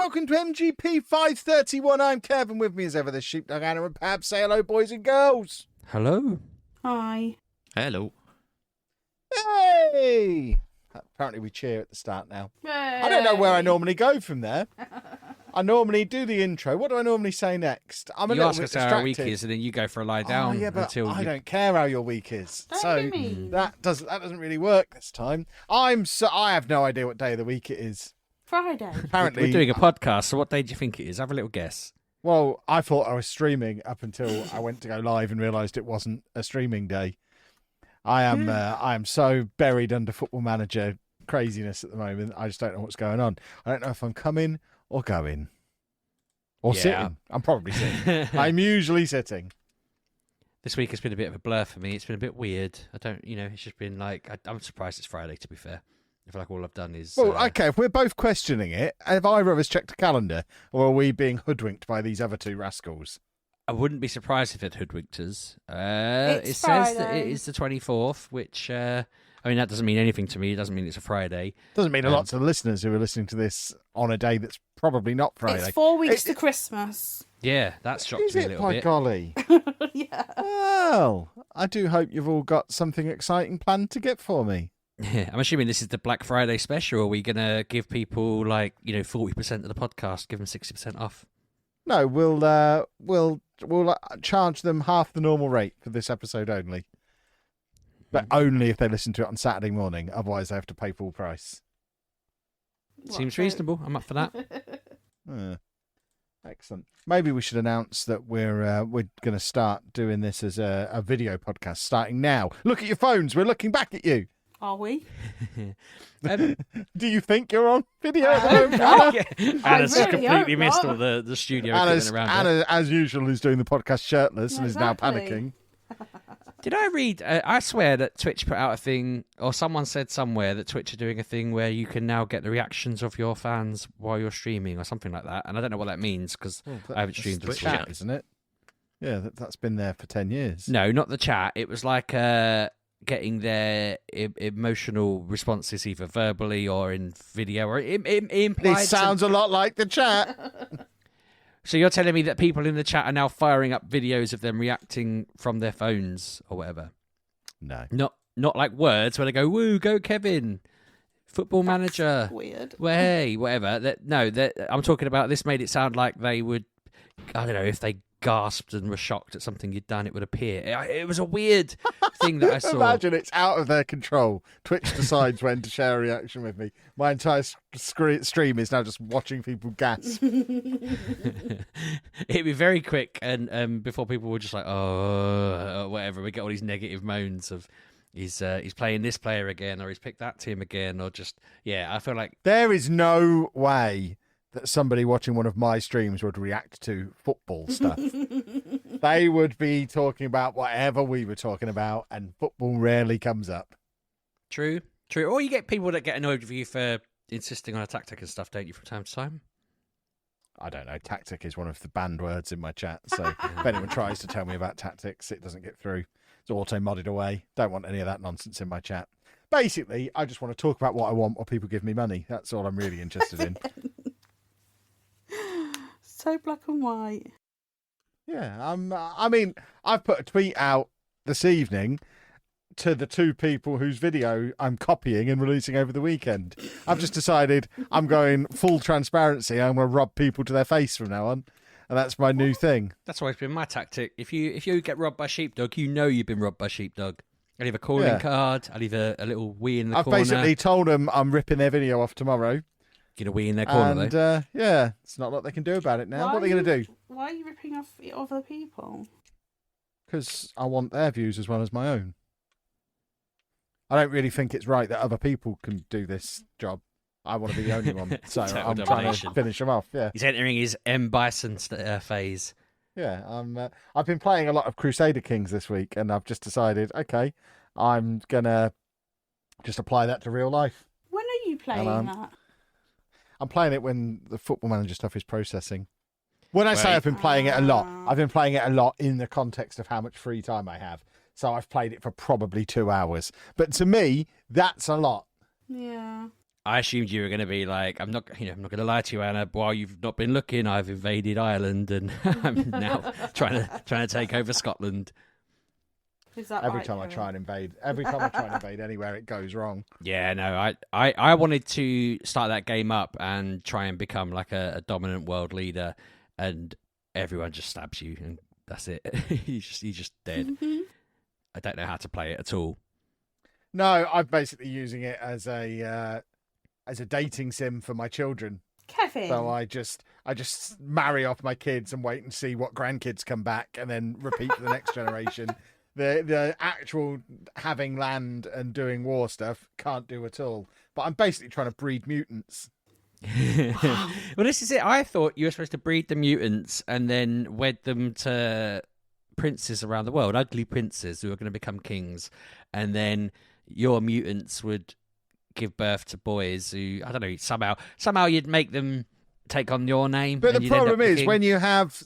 welcome to MGP531. I'm Kevin. With me as ever, the Sheepdog, Anna and Pab. Say hello, boys and girls. Hello. Hi. Hello. Hey! Apparently we cheer at the start now. Yay. I don't know where I normally go from there. I normally do the intro. What do I normally say next? I'm a You little ask bit us how our week distracted. is, and then you go for a lie down yeah, but until I you... don't care how your week is. Don't So you mean? that doesn't really work this time. I have no idea what day of the week it is. Friday. Apparently, We're doing a podcast, so what day do you think it is? Have a little guess. Well, I thought I was streaming up until I went to go live and realised it wasn't a streaming day. I am so buried under Football Manager craziness at the moment. I just don't know what's going on. I don't know if I'm coming or going. Or sitting. I'm probably sitting. I'm usually sitting. This week has been a bit of a blur for me. It's been a bit weird. It's just been like... I'm surprised it's Friday, to be fair. I feel like all I've done is... Well, okay, if we're both questioning it, have either of us checked a calendar, or are we being hoodwinked by these other two rascals? I wouldn't be surprised if it hoodwinked us. It It's says that it Friday. is the 24th, which... that doesn't mean anything to me. It doesn't mean it's a Friday. Doesn't mean a lot to the listeners who are listening to this on a day that's probably not Friday. It's 4 weeks to Christmas. Yeah, that shocked Is me a it, little by bit. golly? Yeah. Well, I do hope you've all got something exciting planned to get for me. Yeah, I'm assuming this is the Black Friday special. Are we going to give people 40% of the podcast, give them 60% off? No, we'll charge them half the normal rate for this episode only. But only if they listen to it on Saturday morning. Otherwise, they have to pay full price. Seems reasonable. I'm up for that. Excellent. Maybe we should announce that we're going to start doing this as a video podcast starting now. Look at your phones. We're looking back at you. Are we? Do you think you're on video at home, Anna? Anna's really completely hope missed not. all the studio Anna's, equipment around her. Anna, as usual, is doing the podcast shirtless Yeah, and is exactly. now panicking. Did I read? I swear that Twitch put out a thing, or someone said somewhere that Twitch are doing a thing where you can now get the reactions of your fans while you're streaming, or something like that. And I don't know what that means because I haven't streamed the this chat, week. isn't it? Yeah, that's been there for 10 years. No, not the chat. It was like getting their emotional responses either verbally or in video or implied. This sounds a lot like the chat. So you're telling me that people in the chat are now firing up videos of them reacting from their phones or whatever? No. Not like words where they go, "Woo, go Kevin, Football Manager, Weird. way, whatever." I'm talking about. This made it sound like they would. I don't know if they gasped and were shocked at something you'd done, it would appear. It was a weird thing that I saw. Imagine it's out of their control. Twitch decides when to share a reaction with me. My entire stream is now just watching people gasp. It'd be very quick, and before people were just like, "Oh, whatever." We get all these negative moans of he's playing this player again, or he's picked that team again, or just I feel like There is no way that somebody watching one of my streams would react to football stuff. They would be talking about whatever we were talking about, and football rarely comes up. True. Or you get people that get annoyed with you for insisting on a tactic and stuff, don't you, from time to time? I don't know. Tactic is one of the banned words in my chat. So if anyone tries to tell me about tactics, it doesn't get through. It's auto-modded away. Don't want any of that nonsense in my chat. Basically, I just want to talk about what I want or people give me money. That's all I'm really interested in. So black and white. Yeah, I mean, I've put a tweet out this evening to the two people whose video I'm copying and releasing over the weekend. I've just decided I'm going full transparency. I'm going to rob people to their face from now on, and that's my new thing. That's always been my tactic. If you get robbed by Sheepdog, you know you've been robbed by Sheepdog. I'll leave a calling card. I'll leave a little wee in the corner. I've basically told them I'm ripping their video off tomorrow. Get a wee in their corner, And though. it's not a lot they can do about it now. What are they going to do? Why are you ripping off other people? Because I want their views as well as my own. I don't really think it's right that other people can do this job. I want to be the only one. So Total I'm trying domination. to finish them off, yeah. He's entering his M. Bison phase. Yeah, I've been playing a lot of Crusader Kings this week, and I've just decided, okay, I'm going to just apply that to real life. When are you playing that? I'm playing it when the Football Manager stuff is processing. When I say I've been playing it a lot, I've been playing it a lot in the context of how much free time I have. So I've played it for probably 2 hours. But to me, that's a lot. Yeah. I assumed you were going to be like, I'm not going to lie to you, Anna. While you've not been looking, I've invaded Ireland, and I'm now trying to take over Scotland. Is that Every right, time I Kieran? try and invade anywhere, it goes wrong. Yeah, no, I wanted to start that game up and try and become like a dominant world leader, and everyone just stabs you, and that's it. You're just dead. I don't know how to play it at all. No, I'm basically using it as a dating sim for my children. Kevin. So I just marry off my kids and wait and see what grandkids come back, and then repeat for the next generation. The actual having land and doing war stuff can't do at all. But I'm basically trying to breed mutants. Well, this is it. I thought you were supposed to breed the mutants and then wed them to princes around the world, ugly princes who are going to become kings, and then your mutants would give birth to boys who, I don't know, somehow you'd make them take on your name. But and the you'd end problem up is king. when you have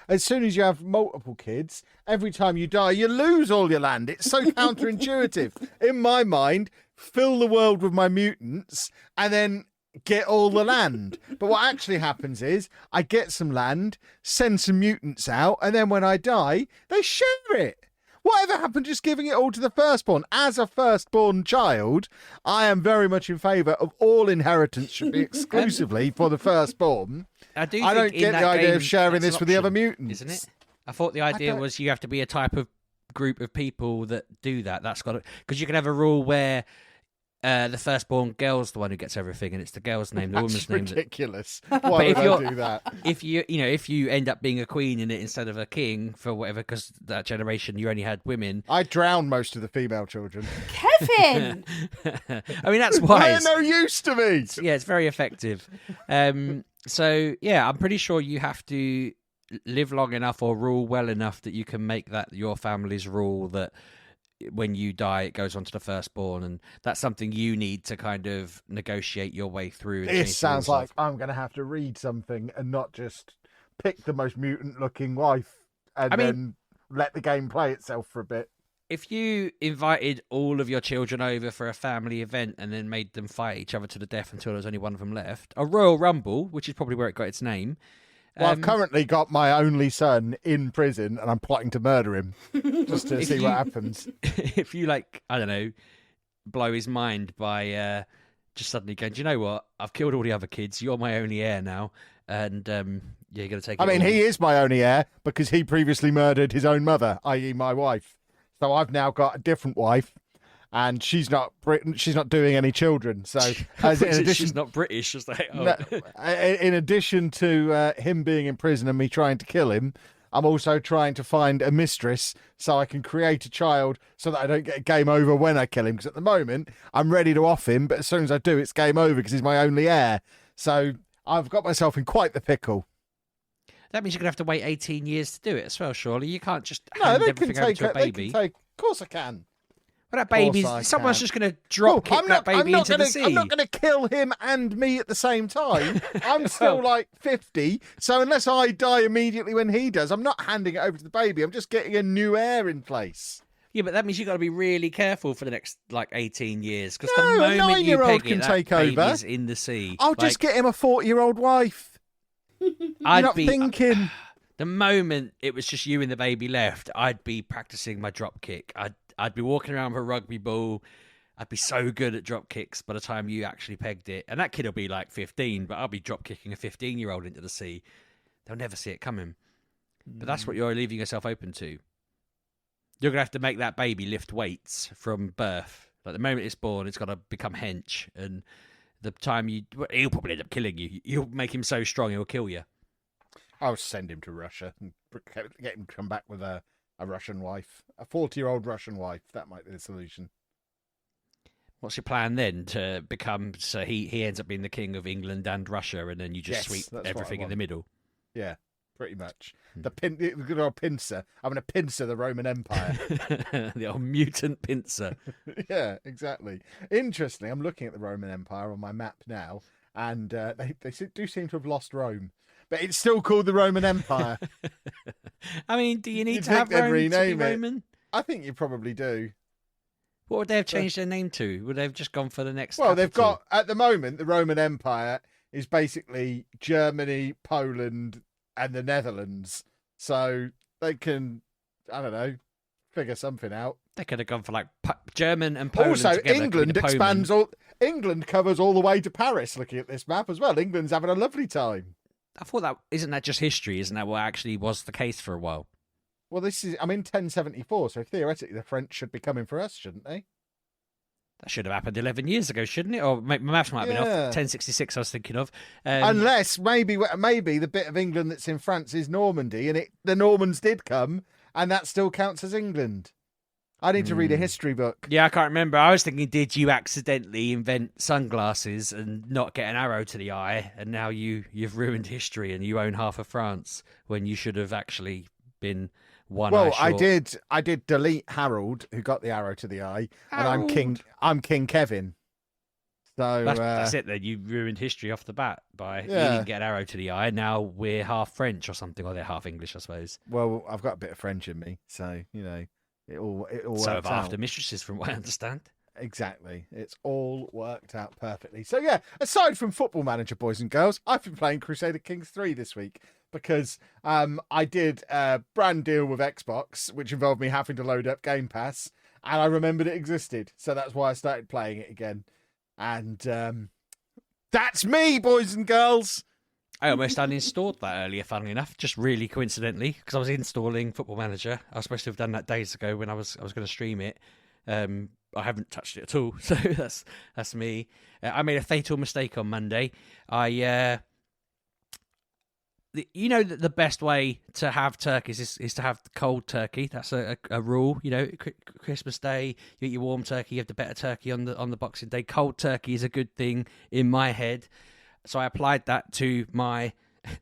as soon as you have multiple kids, every time you die, you lose all your land. It's so counterintuitive. In my mind, fill the world with my mutants and then get all the land. But what actually happens is I get some land, send some mutants out, and then when I die, they share it. Whatever happened just giving it all to the firstborn? As a firstborn child, I am very much in favour of all inheritance should be exclusively for the firstborn. I don't get the idea of sharing this with the other mutants. Isn't it? I thought the idea was you have to be a type of group of people that do that. That's got because you can have a rule where the firstborn girl's the one who gets everything, and it's the girl's name, the woman's name. Ridiculous. Why would I do that? If you end up being a queen in it instead of a king for whatever, because that generation you only had women. I drowned most of the female children. Kevin! I mean, that's wise. They're no use to me. Yeah, it's very effective. So yeah, I'm pretty sure you have to live long enough or rule well enough that you can make that your family's rule that when you die it goes on to the firstborn, and that's something you need to kind of negotiate your way through. This sounds like I'm going to have to read something and not just pick the most mutant looking wife and then let the game play itself for a bit. If you invited all of your children over for a family event and then made them fight each other to the death until there was only one of them left, a Royal Rumble, which is probably where it got its name. Well, I've currently got my only son in prison and I'm plotting to murder him just to see what happens. If you, like, I don't know, blow his mind by just suddenly going, do you know what? I've killed all the other kids. You're my only heir now. And you're going to take it. I mean, all. he is my only heir because he previously murdered his own mother, i.e. my wife. So I've now got a different wife. And she's not doing any children. So, she's not British. Just like, in addition to him being in prison and me trying to kill him, I'm also trying to find a mistress so I can create a child so that I don't get a game over when I kill him. Because at the moment, I'm ready to off him, but as soon as I do, it's game over because he's my only heir. So I've got myself in quite the pickle. That means you're going to have to wait 18 years to do it as well, surely. You can't just No, hand they everything can over take to a baby. Of course I can. Well, that baby, someone's just going to drop kick that baby into the sea. I'm not going to kill him and me at the same time. I'm still like 50, so unless I die immediately when he does, I'm not handing it over to the baby. I'm just getting a new heir in place. Yeah, but that means you've got to be really careful for the next, 18 years. Because No, the a moment you 9-year-old peg can it, take that over. baby's in the sea. I'll just get him a 40-year-old wife. I'd You're not be thinking. The moment it was just you and the baby left, I'd be practicing my drop kick. I'd be walking around with a rugby ball. I'd be so good at drop kicks by the time you actually pegged it. And that kid will be like 15, but I'll be drop kicking a 15-year-old into the sea. They'll never see it coming. But that's what you're leaving yourself open to. You're going to have to make that baby lift weights from birth. Like the moment it's born, it's got to become hench. And the time he'll probably end up killing you. You'll make him so strong, he'll kill you. I'll send him to Russia and get him to come back with a Russian wife. A 40-year-old Russian wife. That might be the solution. What's your plan then to become, so he ends up being the king of England and Russia, and then you just sweep everything in the middle? Yeah, pretty much. The good old pincer. I'm going to pincer the Roman Empire. The old mutant pincer. Yeah, exactly. Interestingly, I'm looking at the Roman Empire on my map now, and they do seem to have lost Rome. But it's still called the Roman Empire. I mean, do you need You'd to have think they'd Rome to be rename it. Roman? I think you probably do. What would they have changed their name to? Would they have just gone for the next? Well, they've capital? got, at the moment, the Roman Empire is basically Germany, Poland, and the Netherlands. So they can, I don't know, figure something out. They could have gone for like German and Poland. Also, together. England expands all. England covers all the way to Paris. Looking at this map as well, England's having a lovely time. I thought that isn't that just history? Isn't that what actually was the case for a while? Well, I'm in 1074, so theoretically the French should be coming for us, shouldn't they? That should have happened 11 years ago, shouldn't it? Or my maths might have been off. 1066, I was thinking of. Unless maybe the bit of England that's in France is Normandy, and the Normans did come, and that still counts as England. I need to read a history book. Yeah, I can't remember. I was thinking, did you accidentally invent sunglasses and not get an arrow to the eye, and now you've ruined history and you own half of France when you should have actually been one eye short? I did delete Harold, who got the arrow to the eye, and I'm King Kevin. So that's it then. You ruined history off the bat by you didn't get an arrow to the eye. Now we're half French or something, or they're half English, I suppose. Well, I've got a bit of French in me, so it all so works have out. after mistresses, from what I understand. Exactly. It's all worked out perfectly. So yeah, aside from Football Manager, boys and girls, I've been playing Crusader Kings 3 this week because I did a brand deal with Xbox, which involved me having to load up Game Pass, and I remembered it existed. So that's why I started playing it again. And that's me, boys and girls. I almost uninstalled that earlier, funnily enough, just really coincidentally, because I was installing Football Manager. I was supposed to have done that days ago when I was going to stream it. I haven't touched it at all, so that's me. I made a fatal mistake on Monday. The best way to have turkeys is to have cold turkey. That's a rule. Christmas Day, you eat your warm turkey. You have the better turkey on the Boxing Day. Cold turkey is a good thing in my head. So I applied that to my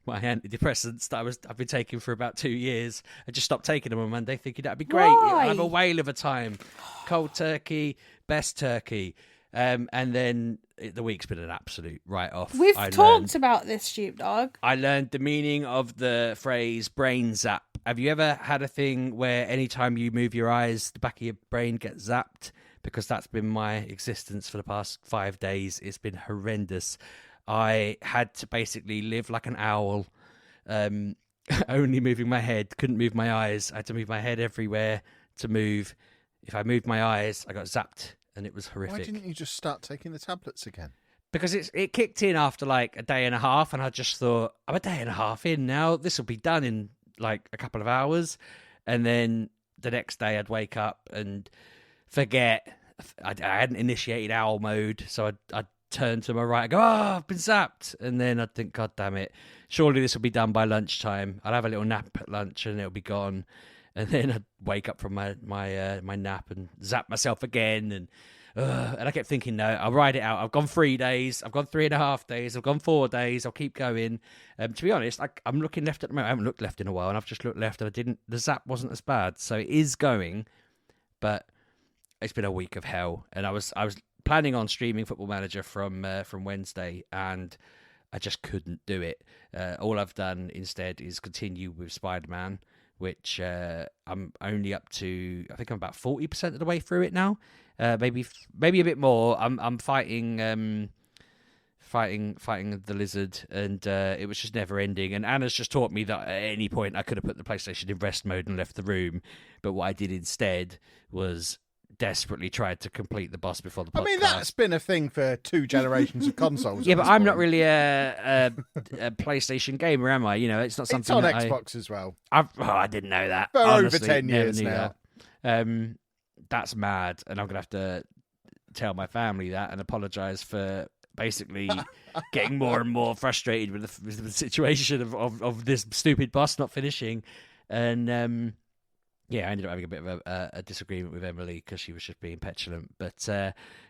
antidepressants that I've been taking for about 2 years. I just stopped taking them on Monday, thinking that'd be great. Why? I'll have a whale of a time. Cold turkey, best turkey. And then the week's been an absolute write-off. We've talked about this, Sheepdog. I learned the meaning of the phrase brain zap. Have you ever had a thing where anytime you move your eyes, the back of your brain gets zapped? Because that's been my existence for the past 5 days. It's been horrendous. I had to basically live like an owl, only moving my head, couldn't move my eyes. I had to move my head everywhere to move. If I moved my eyes, I got zapped, and it was horrific. Why didn't you just start taking the tablets again? Because it kicked in after like a day and a half, and I just thought, I'm a day and a half in now. This will be done in like a couple of hours. And then the next day I'd wake up and forget. I hadn't initiated owl mode, so I'd turn to my right and go, I've been zapped. And then I'd think, God damn it, surely this will be done by lunchtime. I'd have a little nap at lunch and it'll be gone. And then I'd wake up from my nap and zap myself again. And I kept thinking, no, I'll ride it out. I've gone 3 days. I've gone 3.5 days. I've gone 4 days. I'll keep going. To be honest, I'm looking left at the moment. I haven't looked left in a while, and I've just looked left, and the zap wasn't as bad. So it is going, but it's been a week of hell. And I was planning on streaming Football Manager from Wednesday, and I just couldn't do it. All I've done instead is continue with Spider-Man, which I'm only up to. I think I'm about 40% of the way through it now. Maybe a bit more. I'm fighting the lizard, and it was just never ending. And Anna's just taught me that at any point I could have put the PlayStation in rest mode and left the room. But what I did instead was desperately tried to complete the boss before the podcast. I mean, that's been a thing for 2 generations of consoles. Yeah, but I'm not really a PlayStation gamer, am I? It's not something. It's on Xbox as well. I didn't know that. For Honestly, over 10 years now. That's mad, and I'm gonna have to tell my family that and apologise for basically getting more and more frustrated with the situation of this stupid boss not finishing. And yeah, I ended up having a bit of a disagreement with Emily because she was just being petulant. But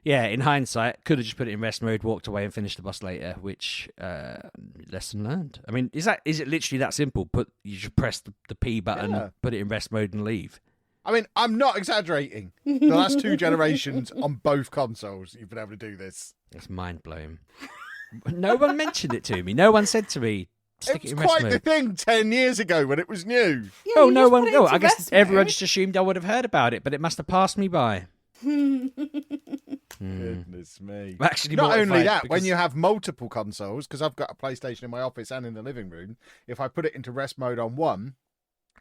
yeah, in hindsight, could have just put it in rest mode, walked away, and finished the boss later. Which lesson learned. I mean, is it literally that simple? You should press the P button, put it in rest mode, and leave. I mean, I'm not exaggerating. The last 2 generations on both consoles, you've been able to do this. That's mind blowing. No one mentioned it to me. No one said to me, stick it in rest mode. It was quite the thing 10 years ago when it was new. Yeah, oh, no one. No, I guess everyone just assumed I would have heard about it, but it must have passed me by. Goodness me. Actually, Not only that, because... when you have multiple consoles, because I've got a PlayStation in my office and in the living room, if I put it into rest mode on one,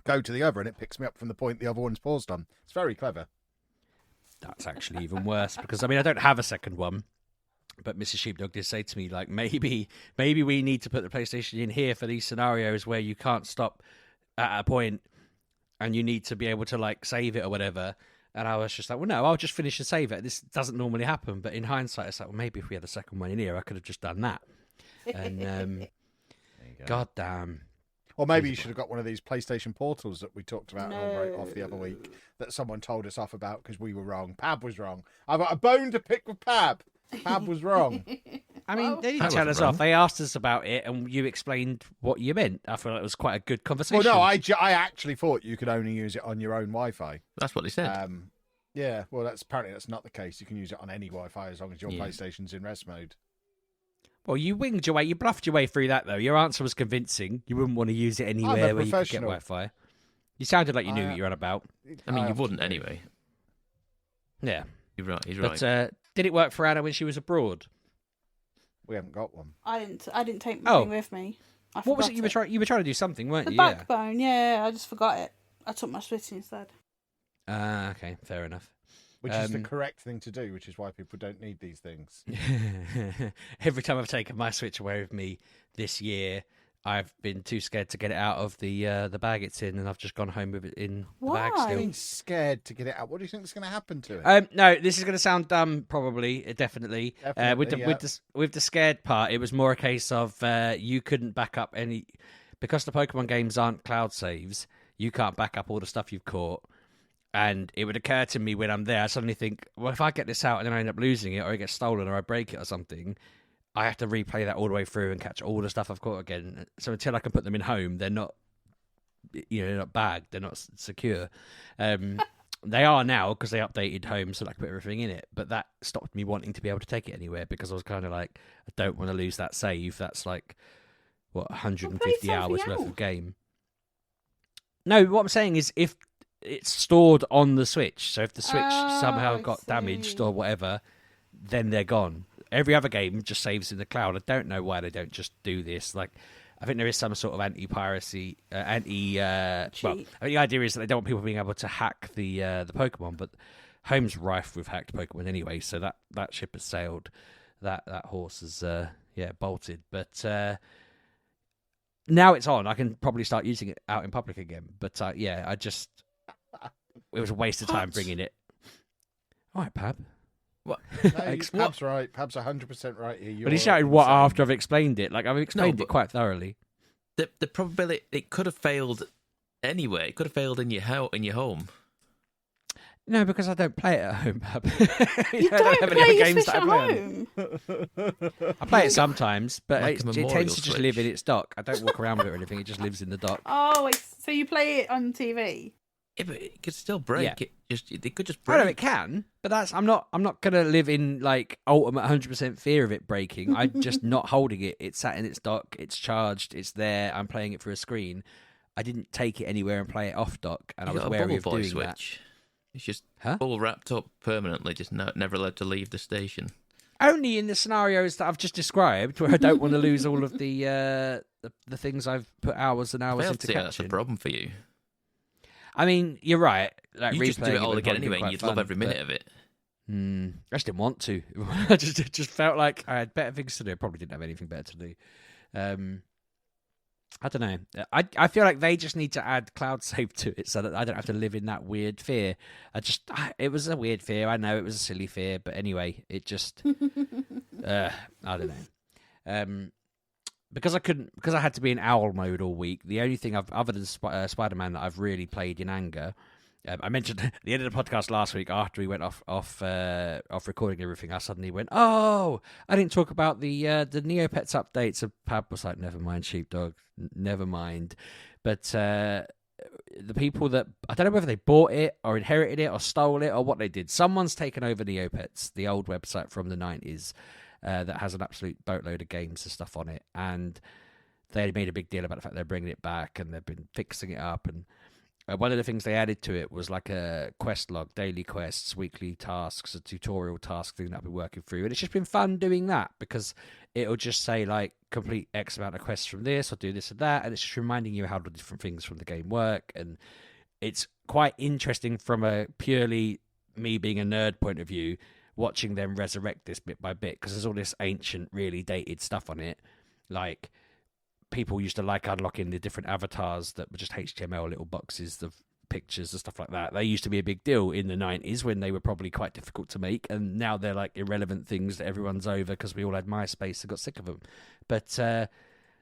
go to the other, and it picks me up from the point the other one's paused on. It's very clever. That's actually even worse, because I mean, I don't have a second one, but Mrs. Sheepdog did say to me, like, maybe we need to put the PlayStation in here for these scenarios where you can't stop at a point and you need to be able to, like, save it or whatever. And I was just like, well, no, I'll just finish and save it. This doesn't normally happen. But in hindsight, it's like, well, maybe if we had a second one in here, I could have just done that. And God damn. Or maybe you should have got one of these PlayStation portals that we talked about on Break Off the other week that someone told us off about because we were wrong. Pab was wrong. I've got a bone to pick with Pab. Pab was wrong. I mean, they didn't tell us off. They asked us about it, and you explained what you meant. I feel like it was quite a good conversation. Well, no, I actually thought you could only use it on your own Wi-Fi. That's what they said. Yeah, well, apparently that's not the case. You can use it on any Wi-Fi as long as your PlayStation's in rest mode. Well, you winged your way. You bluffed your way through that, though. Your answer was convincing. You wouldn't want to use it anywhere where you could get Wi-Fi. You sounded like you knew what you were on about. I mean, you wouldn't anyway. Yeah. You're right. He's right. But did it work for Anna when she was abroad? We haven't got one. I didn't take my thing with me. What was it you were trying? You were trying to do something, weren't you? The backbone. Yeah, I just forgot it. I took my Switch instead. Okay, fair enough. Which is the correct thing to do, which is why people don't need these things. Every time I've taken my Switch away with me this year, I've been too scared to get it out of the bag it's in, and I've just gone home with it in the bag still. Being scared to get it out. What do you think is going to happen to it? No, this is going to sound dumb, probably, definitely. With the scared part, it was more a case of you couldn't back up any... Because the Pokemon games aren't cloud saves, you can't back up all the stuff you've caught. And it would occur to me when I'm there, I suddenly think, well, if I get this out and then I end up losing it, or it gets stolen, or I break it or something, I have to replay that all the way through and catch all the stuff I've caught again. So until I can put them in home, they're not, they're not bagged, they're not secure. They are now because they updated home, so I can put everything in it. But that stopped me wanting to be able to take it anywhere because I was kind of like, I don't want to lose that save. That's like, 150 hours worth of game. No, what I'm saying is if it's stored on the Switch, so if the Switch somehow got damaged or whatever, then they're gone. Every other game just saves in the cloud. I don't know why they don't just do this. Like, I think there is some sort of anti-piracy, well, I think the idea is that they don't want people being able to hack the Pokemon, but home's rife with hacked Pokemon anyway, so that ship has sailed. That horse is bolted, but now it's on. I can probably start using it out in public again. But I just it was a waste of time bringing it. All right, Pab. What? No, Pab's right. Pab's 100% right here. But he shouted what after I've explained it. Like, I've explained it quite thoroughly. The probability it could have failed anyway. It could have failed in your home. No, because I don't play it at home, Pab. You don't have any other games that I play. I play it sometimes, but like it tends to just live in its dock. I don't walk around with it or anything. It just lives in the dock. Oh, so you play it on TV? Yeah, but it could still break. Yeah. It could just break. I know it can, but I'm not gonna live in like ultimate 100% fear of it breaking. I'm just not holding it. It's sat in its dock. It's charged. It's there. I'm playing it through a screen. I didn't take it anywhere and play it off dock, and I was wary of doing that. It's just all wrapped up permanently, just never allowed to leave the station. Only in the scenarios that I've just described, where I don't want to lose all of the things I've put hours and hours into catching. That's a problem for you. I mean, you're right. Like, you just do it all again anyway, and you'd you'd love every minute of it. I just didn't want to. I just felt like I had better things to do. I probably didn't have anything better to do. I don't know. I feel like they just need to add cloud save to it so that I don't have to live in that weird fear. It was a weird fear. I know it was a silly fear, but anyway, it just I don't know. Because I had to be in owl mode all week. The only thing other than Spider-Man that I've really played in anger. I mentioned at the end of the podcast last week after we went off recording everything. I suddenly went, I didn't talk about the Neopets updates. And Pab was like, never mind, Sheepdog, never mind. But the people that I don't know whether they bought it or inherited it or stole it or what they did. Someone's taken over Neopets, the old website from the 90s. That has an absolute boatload of games and stuff on it, and they made a big deal about the fact they're bringing it back and they've been fixing it up, and one of the things they added to it was like a quest log, daily quests, weekly tasks, a tutorial task thing that I've been working through. And it's just been fun doing that because it'll just say like complete X amount of quests from this or do this and that. And it's just reminding you how the different things from the game work. And it's quite interesting from a purely me being a nerd point of view, watching them resurrect this bit by bit because there's all this ancient, really dated stuff on it. Like, people used to like unlocking the different avatars that were just HTML little boxes of pictures and stuff like that. They used to be a big deal in the 90s when they were probably quite difficult to make, and now they're like irrelevant things that everyone's over because we all had MySpace and got sick of them. But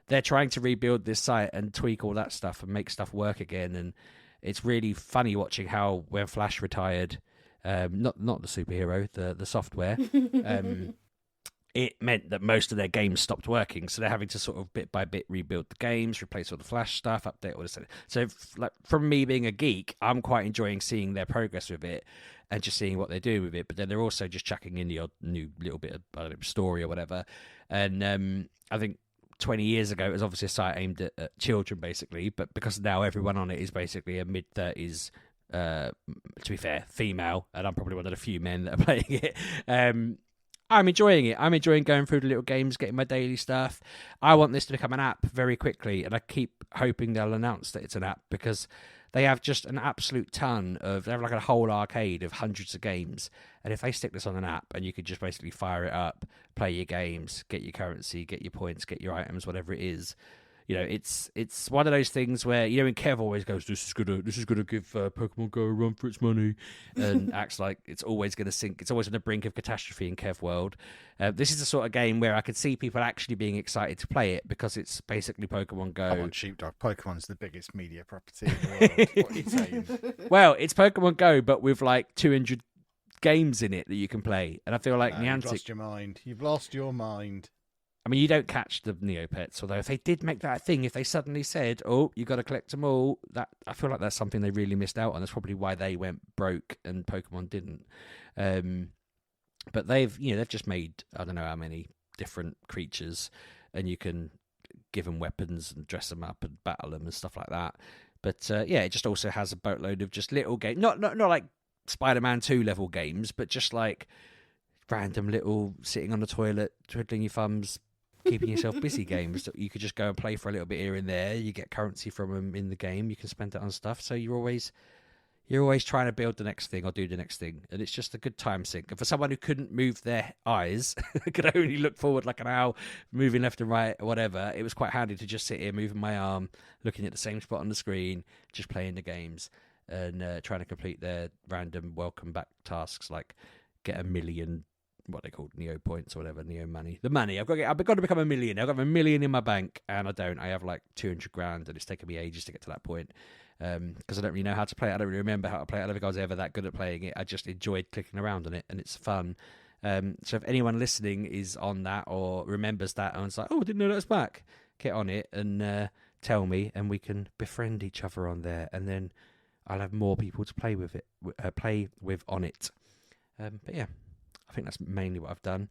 they're trying to rebuild this site and tweak all that stuff and make stuff work again, and it's really funny watching how when Flash retired, not the superhero, the software, it meant that most of their games stopped working, so they're having to sort of bit by bit rebuild the games, replace all the Flash stuff, update all this. So, like, from me being a geek, I'm quite enjoying seeing their progress with it and just seeing what they do with it. But then they're also just chucking in the odd new little bit of, I don't know, story or whatever. And I think 20 years ago it was obviously a site aimed at children, basically. But because now everyone on it is basically a mid-30s, to be fair, female, and I'm probably one of the few men that are playing it. I'm enjoying it. I'm enjoying going through the little games, getting my daily stuff. I want this to become an app very quickly, and I keep hoping they'll announce that it's an app because they have just an absolute ton of, they have like a whole arcade of hundreds of games. And if they stick this on an app and you could just basically fire it up, play your games, get your currency, get your points, get your items, whatever it is, you know, it's one of those things where, you know, when Kev always goes, this is gonna give Pokemon Go a run for its money, and acts like it's always gonna sink. It's always on the brink of catastrophe in Kev world. This is the sort of game where I could see people actually being excited to play it because it's basically Pokemon Go. Come on, Sheepdog. Pokemon's the biggest media property in the world. What are you saying? Well, it's Pokemon Go, but with like 200 games in it that you can play, and I feel like Niantic. You've lost your mind. You've lost your mind. I mean, you don't catch the Neopets, although if they did make that a thing, if they suddenly said, oh, you got to collect them all, that I feel like that's something they really missed out on. That's probably why they went broke and Pokemon didn't. But they've just made, I don't know how many different creatures, and you can give them weapons and dress them up and battle them and stuff like that. But it just also has a boatload of just little games, not like Spider-Man 2 level games, but just like random little sitting on the toilet, twiddling your thumbs, keeping yourself busy games that you could just go and play for a little bit here and there. You get currency from them in the game. You can spend it on stuff. So you're always trying to build the next thing or do the next thing. And it's just a good time sink. And for someone who couldn't move their eyes, could only look forward like an owl, moving left and right or whatever, it was quite handy to just sit here, moving my arm, looking at the same spot on the screen, just playing the games and trying to complete their random welcome back tasks like get 1 million, what they called, Neo points or whatever, Neo money. The money. I've got to become a millionaire. I've got 1 million in my bank, and I don't. I have like 200 grand, and it's taken me ages to get to that point because I don't really know how to play it. I don't really remember how to play it. I don't think I was ever that good at playing it. I just enjoyed clicking around on it, and it's fun. So if anyone listening is on that or remembers that and it's like, oh, I didn't know that was back, get on it and tell me, and we can befriend each other on there, and then I'll have more people to play with on it. But yeah, I think that's mainly what I've done.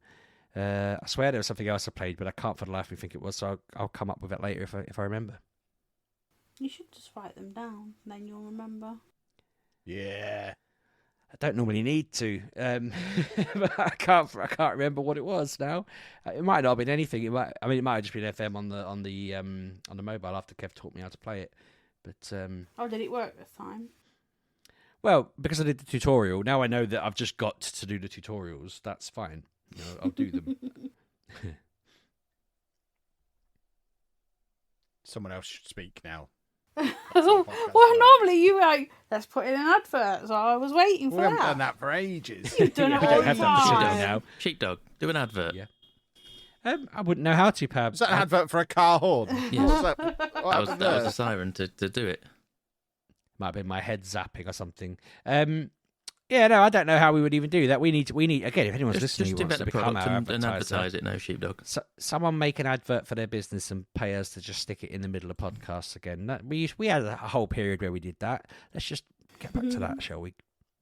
I swear there was something else I played, but I can't for the life of me think it was, so I'll come up with it later if I remember. You should just write them down, then you'll remember. Yeah. I don't normally need to, but I can't remember what it was now. It might not have been anything. It might have just been FM on the mobile after Kev taught me how to play it. But oh, did it work this time? Well, because I did the tutorial, now I know that I've just got to do the tutorials. That's fine. You know, I'll do them. Someone else should speak now. Well, normally you like, let's put in an advert, so I was waiting for We haven't that. done that for ages. You've done it We all don't the have that to do time. now. Sheepdog, do an advert. Yeah. I wouldn't know how to, Pab. Is that an advert for a car horn? Yeah. What's that? That was a siren to do it. Might have been my head zapping or something. Yeah, no, I don't know how we would even do that. We need again, if anyone's listening Just who wants invent to a become product our and advertiser, advertise it now, Sheepdog. someone make an advert for their business and pay us to just stick it in the middle of podcasts again. We had a whole period where we did that. Let's just get back to that, shall we?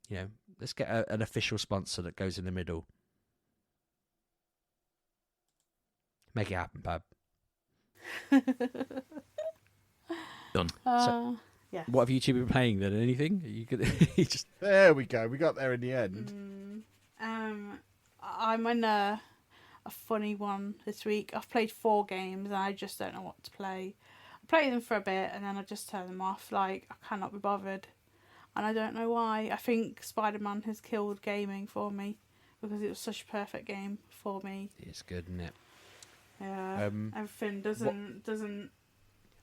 You know, let's get an official sponsor that goes in the middle. Make it happen, Pab. Done. Yes. What have you two been playing then? Anything? You could you just There we go. We got there in the end. I'm in a funny one this week. I've played 4 games and I just don't know what to play. I play them for a bit and then I just turn them off. Like, I cannot be bothered. And I don't know why. I think Spider-Man has killed gaming for me because it was such a perfect game for me. it's good, isn't it? Yeah. Everything doesn't.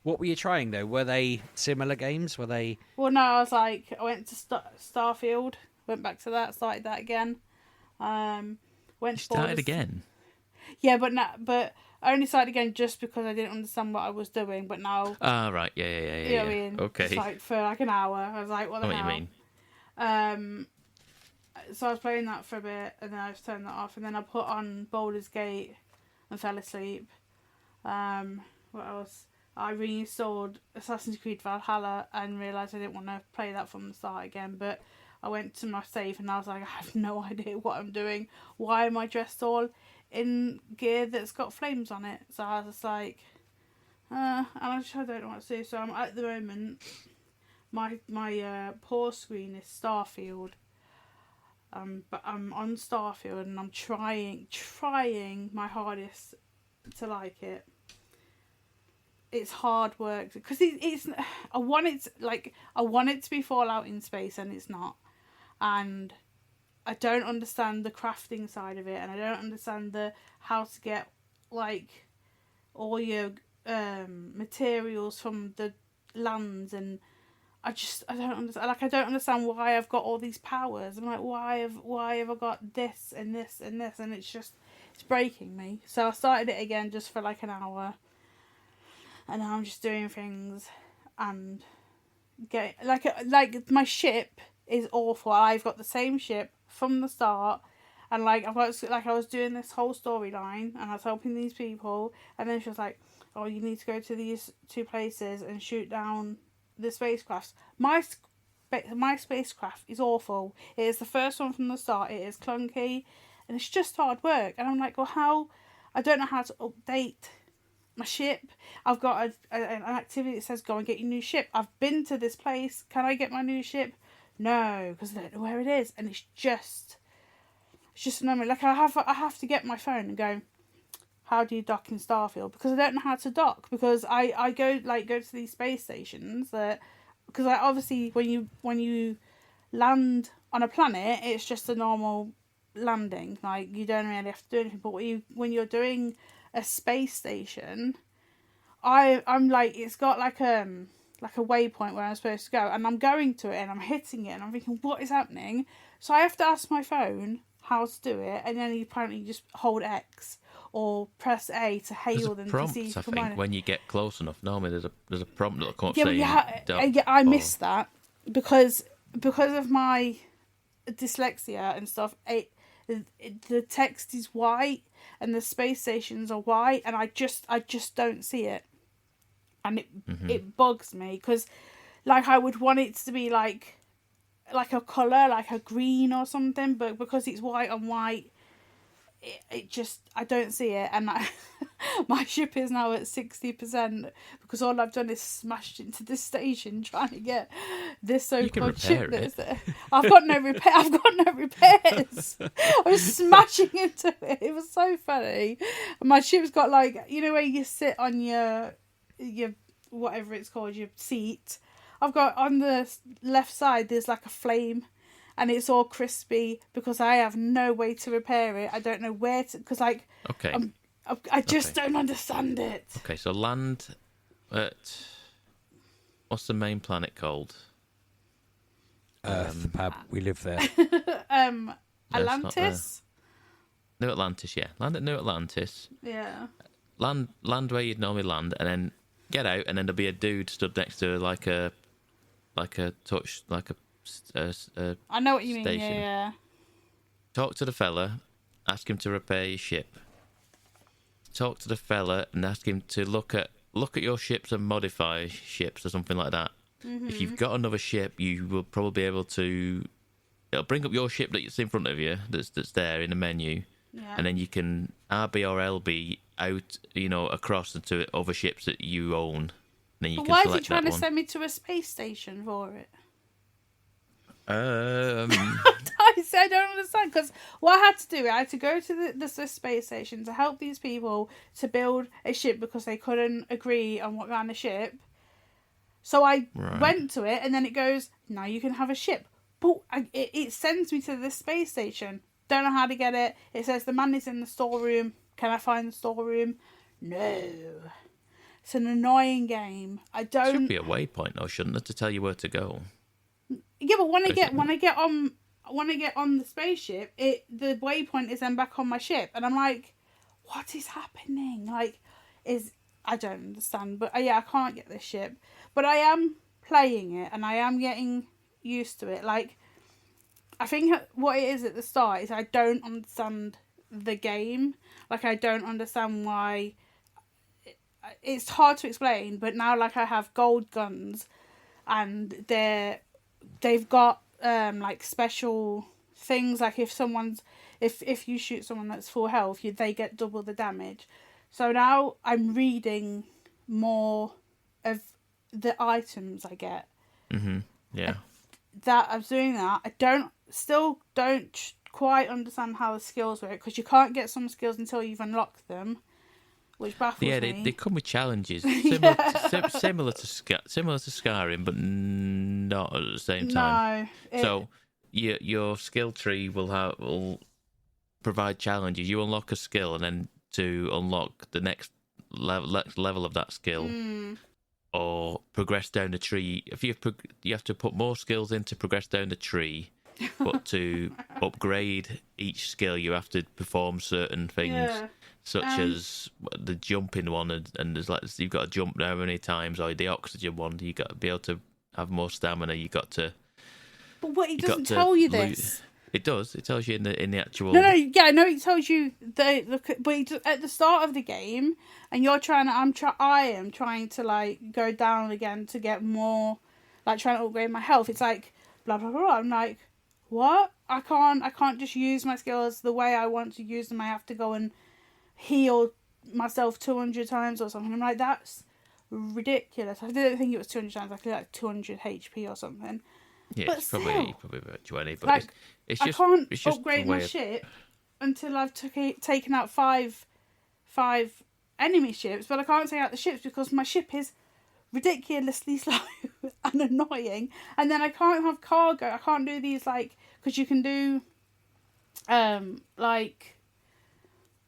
What were you trying though? Were they similar games? Were they? Well, no, I went to Starfield, went back to that, started that again. Went You started again. Yeah, but I only started again just because I didn't understand what I was doing. But now, Right, yeah. you know what I mean? Okay. It's like for like an hour, I was like, what the I know hell? what you mean. So I was playing that for a bit, and then I just turned that off, and then I put on Baldur's Gate and fell asleep. What else? I reinstalled Assassin's Creed Valhalla and realised I didn't want to play that from the start again, but I went to my save and I was like, I have no idea what I'm doing. Why am I dressed all in gear that's got flames on it? So I was just like, and I don't know what to do. So I'm at the moment, my pause screen is Starfield. But I'm on Starfield and I'm trying my hardest to like it. It's hard work because it's I want it to be Fallout in space and it's not, and I don't understand the crafting side of it, and I don't understand how to get like all your materials from the lands, and I don't understand. Like, I don't understand why I've got all these powers. I'm like, why have I got this and this and this, and it's breaking me. So I started it again just for like an hour. And now I'm just doing things and get like my ship is awful. I've got the same ship from the start, and I was doing this whole storyline and I was helping these people, and then she was like, "Oh, you need to go to these 2 places and shoot down the spacecrafts." My spacecraft is awful. It is the first one from the start. It is clunky, and it's just hard work. And I'm like, well, how? I don't know how to update my ship. I've got an activity that says go and get your new ship. I've been to this place. Can I get my new ship? No, because I don't know where it is, and it's just annoying. Like, I have to get my phone and go, how do you dock in Starfield? Because I don't know how to dock, because I go to these space stations because obviously when you land on a planet, it's just a normal landing. Like, you don't really have to do anything. But when you're doing a space station, I'm like, it's got like a waypoint where I'm supposed to go, and I'm going to it and I'm hitting it and I'm thinking, what is happening? So I have to ask my phone how to do it, and then you just hold X or press A to hail them prompt, to see. I think, when you get close enough. Normally there's a prompt that'll come up saying, I missed that because of my dyslexia and stuff. The text is white and the space stations are white, and I just don't see it, and it bugs me, because like I would want it to be like a colour, like a green or something, but because it's white on white, it just, I don't see it. And my ship is now at 60% because all I've done is smashed into this station trying to get this so-called ship that's there. I've got no repairs. I was smashing into it. It was so funny. And my ship's got, like, you know where you sit on your whatever it's called, your seat. I've got on the left side, there's like a flame, and it's all crispy because I have no way to repair it. I don't know where to, because like, okay, I just don't understand it. Okay, so land at, what's the main planet called? Earth, Pab. We live there. Atlantis. New Atlantis, yeah. Land at New Atlantis. Yeah. Land where you'd normally land, and then get out, and then there'll be a dude stood next to like a I know what you mean. Station. Yeah. Talk to the fella, ask him to repair your ship. Talk to the fella and ask him to look at your ships and modify ships or something like that. Mm-hmm. If you've got another ship, you will probably be able to. It'll bring up your ship that's in front of you, that's there in the menu, and then you can RB or LB out, across into other ships that you own. Then you But can why is he select trying that to one. send me to a space station for it? I don't understand, because what I had to do, I had to go to the space station to help these people to build a ship because they couldn't agree on what kind of ship. So I went to it, and then it goes, now you can have a ship. But it sends me to this space station. Don't know how to get it. It says the man is in the storeroom. Can I find the storeroom? No. It's an annoying game. I don't. Should be a waypoint, though, shouldn't it, to tell you where to go? Yeah, but when I get on the spaceship, the waypoint is then back on my ship, and I'm like, what is happening? Like, I don't understand. But yeah, I can't get this ship. But I am playing it, and I am getting used to it. Like, I think what it is at the start is I don't understand the game. Like, I don't understand why. It's hard to explain, but now, like, I have gold guns, and they've got like special things. Like, if you shoot someone that's full health, they get double the damage. So now I'm reading more of the items I get. Mm-hmm. Yeah. That I'm doing that. I still don't quite understand how the skills work, because you can't get some skills until you've unlocked them, which baffles me. Yeah, they come with challenges similar to Skyrim, but not at the same time. No. So your skill tree will provide challenges. You unlock a skill, and then to unlock the next level of that skill, or progress down the tree. You have to put more skills in to progress down the tree, but to upgrade each skill, you have to perform certain things, such as the jumping one, and there's like you've got to jump how many times, or the oxygen one. You got to be able to have more stamina. You got to. But what, it doesn't tell you this. It does. It tells you in the actual. No, yeah, I know it tells you but at the start of the game, and you're trying to. I am trying to like go down again to get more, like trying to upgrade my health. It's like blah blah blah. I'm like, what? I can't just use my skills the way I want to use them. I have to go and heal myself 200 times or something. I'm like, that's ridiculous. I didn't think it was 200 times. I think like 200 HP or something. Yeah, but it's probably about 20, but like, it's just I it's can't just upgrade a way my of- ship until I've taken out five enemy ships, but I can't take out the ships because my ship is ridiculously slow and annoying. And then I can't have cargo. I can't do these, like, because you can do like,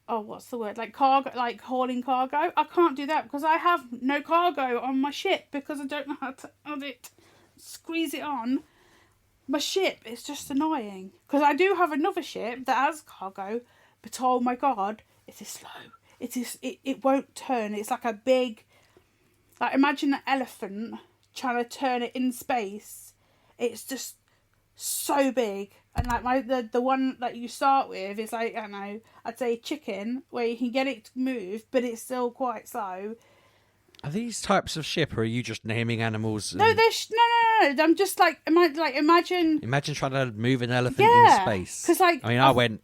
oh, what's the word, like cargo, like hauling cargo. I can't do that because I have no cargo on my ship because I don't know how to add it, squeeze it on. My ship is just annoying because I do have another ship that has cargo, but oh my god, it is slow. It won't turn. It's like a big, like, imagine an elephant trying to turn it in space. It's just so big. And like the one that you start with is like, I don't know, I'd say chicken, where you can get it to move, but it's still quite slow. Are these types of ship, or are you just naming animals? No, no. I'm just like, imagine. Imagine trying to move an elephant in space. Because like, I mean, I went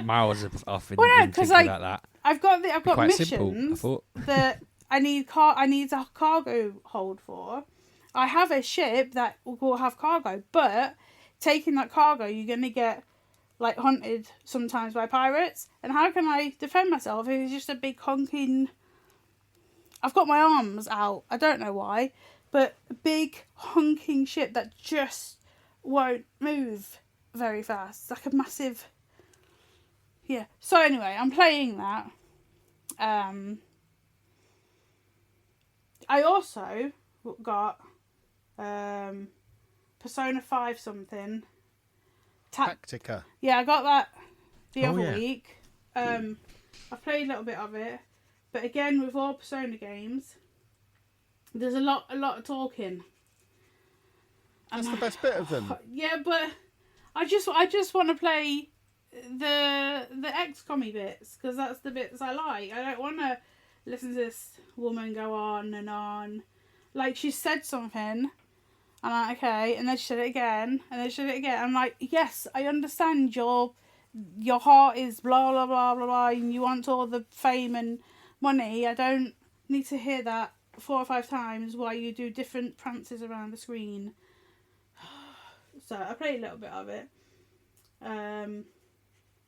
miles off in, well, no, in 'cause, thinking like, about that. I've got Quite missions simple, I thought. that I need a cargo hold for. I have a ship that will have cargo, but taking that cargo, you're gonna get like hunted sometimes by pirates. And how can I defend myself if it's just a big honking? I've got my arms out. I don't know why, but a big honking ship that just won't move very fast. It's like a massive. Yeah. So anyway, I'm playing that. I also got Persona 5 something. Tactica. Yeah, I got that the Oh, other yeah. week. I've played a little bit of it, but again, with all Persona games, there's a lot of talking. That's the best bit of them. Yeah, but I just want to play the XCOM-y bits because that's the bits I like. I don't want to listen to this woman go on and on. Like, she said something, and I'm like, okay, and then she said it again, and then she said it again. I'm like, yes, I understand your heart is blah blah blah blah blah, and you want all the fame and money. I don't need to hear that 4 or 5 times while you do different prances around the screen. So I played a little bit of it.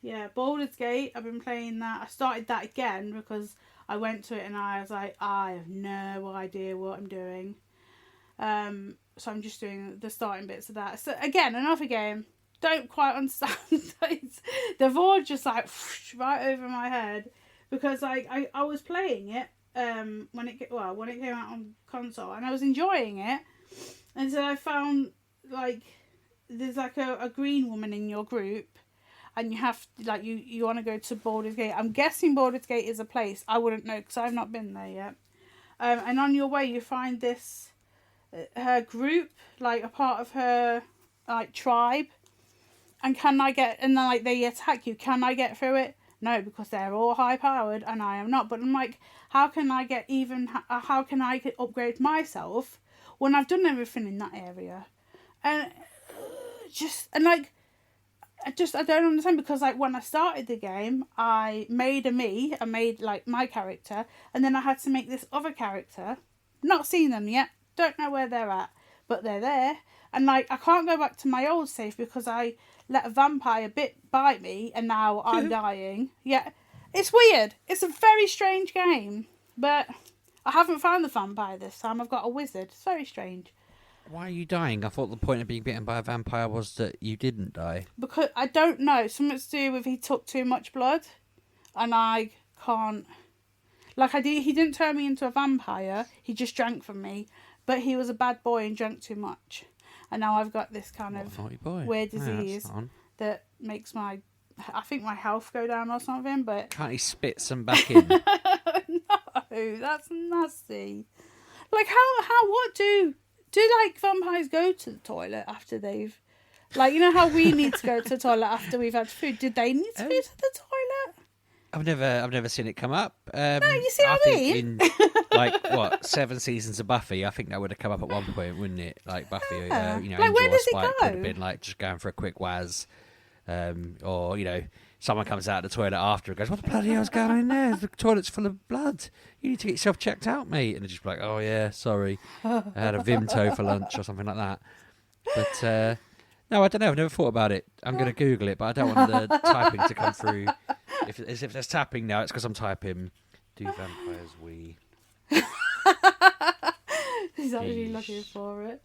Yeah, Baldur's Gate, I've been playing that. I started that again because I went to it and I was like, I have no idea what I'm doing. So I'm just doing the starting bits of that. So again, another game. Don't quite understand. They've all just like right over my head because I was playing it when it came out on console and I was enjoying it, and so I found like there's like a green woman in your group, and you have like you want to go to Baldur's Gate. I'm guessing Baldur's Gate is a place. I wouldn't know because I've not been there yet. And on your way you find this her group, like a part of her like tribe. And then like they attack you. Can I get through it? No, because they're all high powered and I am not. But I'm like, how can I upgrade myself when I've done everything in that area? And I don't understand because like when I started the game, I made like my character, and then I had to make this other character. Not seen them yet. Don't know where they're at, but they're there. And like I can't go back to my old save because I let a vampire bite me and now I'm dying. Yeah, it's weird. It's a very strange game, but I haven't found the vampire this time. I've got a wizard. It's very strange. Why are you dying? I thought the point of being bitten by a vampire was that you didn't die. Because I don't know. Something to do with he took too much blood, and I can't. Like he didn't turn me into a vampire. He just drank from me, but he was a bad boy and drank too much. And now I've got this kind of weird disease that makes I think my health go down or something. But can't he spit some back in? No, that's nasty. Like what do like vampires go to the toilet after they've, like, you know how we need to go to the toilet after we've had food? Did they need to go to the toilet? I've never seen it come up. No, you see what I mean? In, like 7 seasons of Buffy, I think that would have come up at one point, wouldn't it? Like Buffy, Yeah. you know, Like, where Angel or does it Spike go? would have been like just going for a quick waz, or you know, someone comes out of the toilet after and goes, "What the bloody hell's going on in there? The toilet's full of blood. You need to get yourself checked out, mate." And they're just like, "Oh yeah, sorry, I had a Vimto for lunch or something like that." But no, I don't know. I've never thought about it. I'm going to Google it, but I don't want the typing to come through. If there's tapping now, it's because I'm typing, "Do vampires wee?" He's actually looking for it.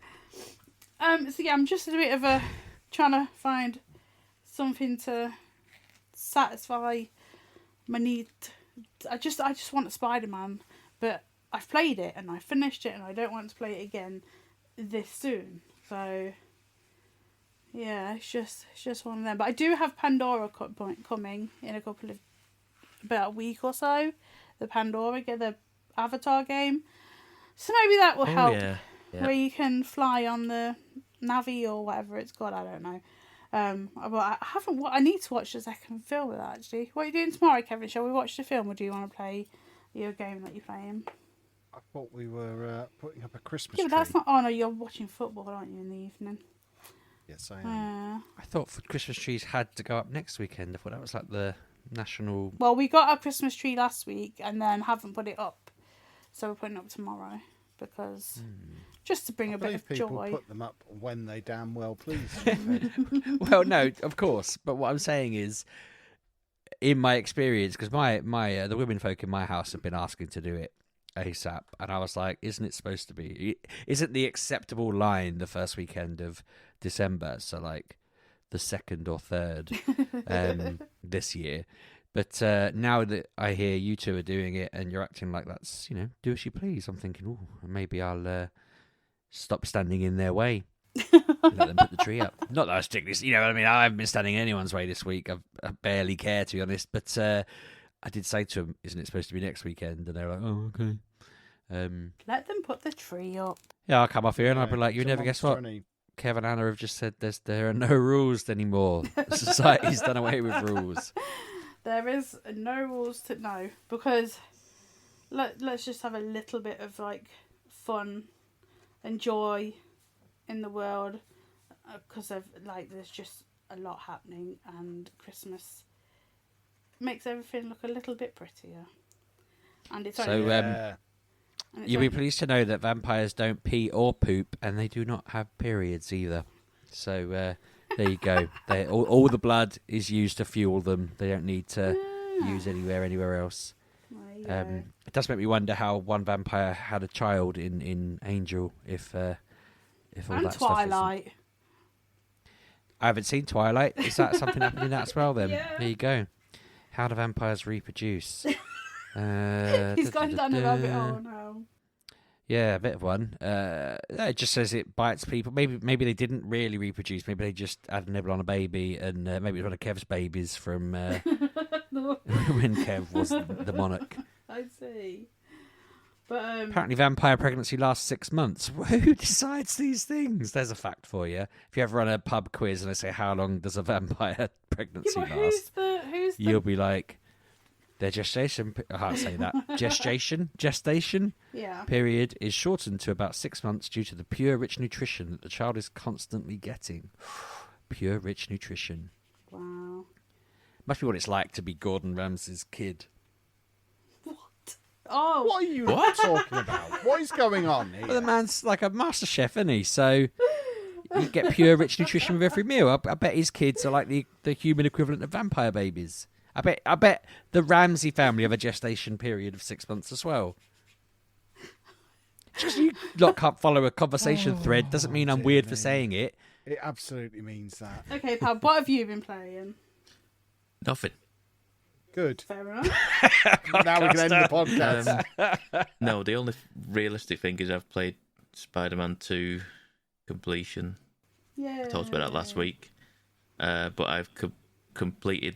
So yeah, I'm just a bit of trying to find something to satisfy my need. I just want a Spider-Man, but I've played it and I finished it and I don't want to play it again this soon. So yeah, it's just one of them. But I do have Pandora coming in about a week or so. The Pandora, the Avatar game. So maybe that will help. Yeah. Where you can fly on the Navi or whatever it's called. I don't know. But I need to watch the second film of that, actually. What are you doing tomorrow, Kevin? Shall we watch the film or do you want to play your game that you're playing? I thought we were putting up a Christmas Yeah, tree. but that's not... Oh, no, you're watching football, aren't you, in the evening? Yes, I am. I thought Christmas trees had to go up next weekend. I thought that was like the national... Well, we got our Christmas tree last week and then haven't put it up. So we're putting it up tomorrow because... Just to bring a bit of people joy. Put them up when they damn well please. Well, no, of course. But what I'm saying is, in my experience, because my the women folk in my house have been asking to do it ASAP, and I was like, isn't it supposed to be? Isn't the acceptable line the first weekend of December? So like the 2nd or 3rd this year. But now that I hear you two are doing it and you're acting like that's, you know, do as you please, I'm thinking, oh, maybe I'll stop standing in their way. Let them put the tree up. Not that I stick this, you know what I mean? I haven't been standing in anyone's way this week. I barely care, to be honest. But I did say to them, isn't it supposed to be next weekend? And they were like, oh, okay. Let them put the tree up. Yeah, I'll come off here and I'll be like, you never guess what? Journey. Kev and Anna have just said there are no rules anymore. Society's done away with rules. There is no rules to know because let's just have a little bit of like fun and joy in the world because of like there's just a lot happening and Christmas makes everything look a little bit prettier. And it's So, only... And it's You'll be only- pleased to know that vampires don't pee or poop, and they do not have periods either. So there you go. All the blood is used to fuel them. They don't need to use anywhere else. There you go. It does make me wonder how one vampire had a child in Angel, if all And that Twilight. stuff. I haven't seen Twilight. Is that something happening in that as well? Then Yeah. there you go. How do vampires reproduce? He's gone down a rabbit hole now. Yeah, a bit of one. It just says it bites people. Maybe they didn't really reproduce. Maybe they just had a nibble on a baby, and maybe it was one of Kev's babies from when Kev was the monarch. I see. But Apparently, vampire pregnancy lasts 6 months. Who decides these things? There's a fact for you. If you ever run a pub quiz and they say how long does a vampire pregnancy yeah, but last, who's the you'll be like, their gestation. I can't say that. Gestation yeah. period is shortened to about 6 months due to the pure, rich nutrition that the child is constantly getting. Pure, rich nutrition. Wow. Must be what it's like to be Gordon Ramsay's kid. Oh, What are you talking about? What is going on here? Well, the man's like a master chef, isn't he? So you get pure, rich nutrition with every meal. I bet his kids are like the human equivalent of vampire babies. I bet the Ramsay family have a gestation period of 6 months as well. Just you lot can't follow a conversation thread doesn't mean I'm weird for saying it. It absolutely means that. okay, pal. What have you been playing? Nothing. Good. Fair enough. Now we can end the podcast. No, the only realistic thing is I've played Spider-Man 2 completion. Yeah. I talked about that last week. But I've completed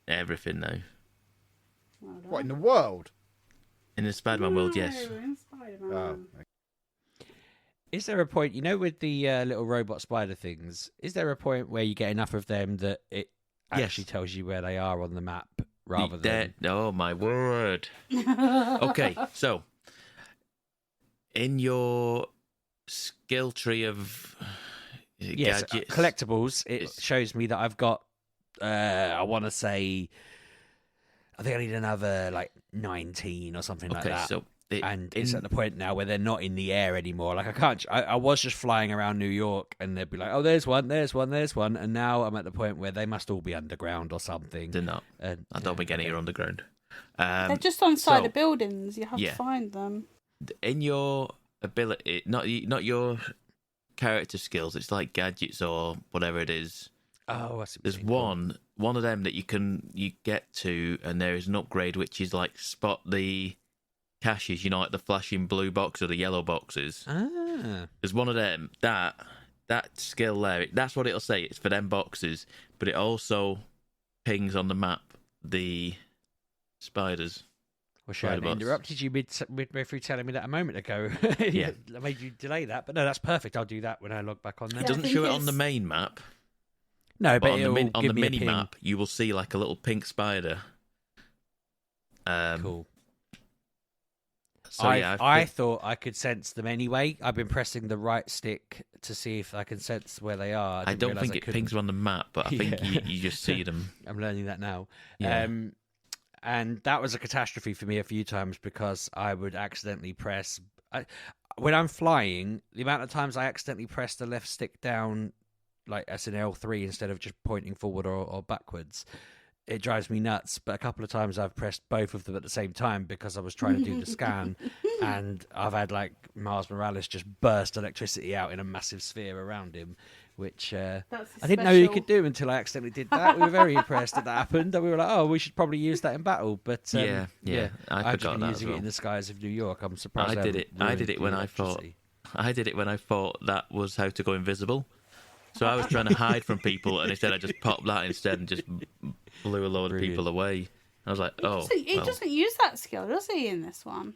everything now. Well done. What, in the world? In the Spider-Man world, yes. No, in Spider-Man. Oh, Is there a point, with the little robot spider things, is there a point where you get enough of them that it actually tells you where they are on the map rather than... Oh, my word. Okay, so in your skill tree of Yes, gadgets... collectibles, it shows me that I've got, I want to say, I think I need another, 19 or something like that. So It's at the point now where they're not in the air anymore. Like, I can't... I was just flying around New York, and they'd be like, oh, there's one, and now I'm at the point where they must all be underground or something. they're not. And, I don't think any are underground. They're just on side so- of buildings. You have yeah. to find them. In your ability, not your character skills, it's like gadgets or whatever it is. Oh, I see what There's you mean. one of them that you get to, and there is an upgrade which is like spot the caches, like the flashing blue box or the yellow boxes. Ah. There's one of them that skill there. That's what it'll say. It's for them boxes, but it also pings on the map the spiders. Well, sure, I Spider-bots. interrupted you midway through telling me that a moment ago. Yeah. I made you delay that, but no, that's perfect. I'll do that when I log back on there. It Yeah, I doesn't think show it on it's- the main map, No, but but it'll on give the me a mini ping. map, you will see like a little pink spider. Cool. So yeah, I thought I could sense them anyway. I've been pressing the right stick to see if I can sense where they are. I didn't don't realise think it couldn't. pings on the map, but I think Yeah. you just see them. I'm learning that now. Yeah. And that was a catastrophe for me a few times because I would accidentally press... when I'm flying, the amount of times I accidentally press the left stick down, like as in L3, instead of just pointing forward or backwards, it drives me nuts. But a couple of times I've pressed both of them at the same time because I was trying to do the scan, and I've had like Miles Morales just burst electricity out in a massive sphere around him, which That's I didn't know you special. could do until I accidentally did that. We were very impressed that happened, and we were like, "Oh, we should probably use that in battle." But Yeah, I I've just forgot been that using as well. it in the skies of New York. I'm surprised. I did it. I did it when I thought that was how to go invisible. So I was trying to hide from people, and instead I just popped that instead and just blew a load of people away. I was like, He doesn't use that skill, does he, in this one?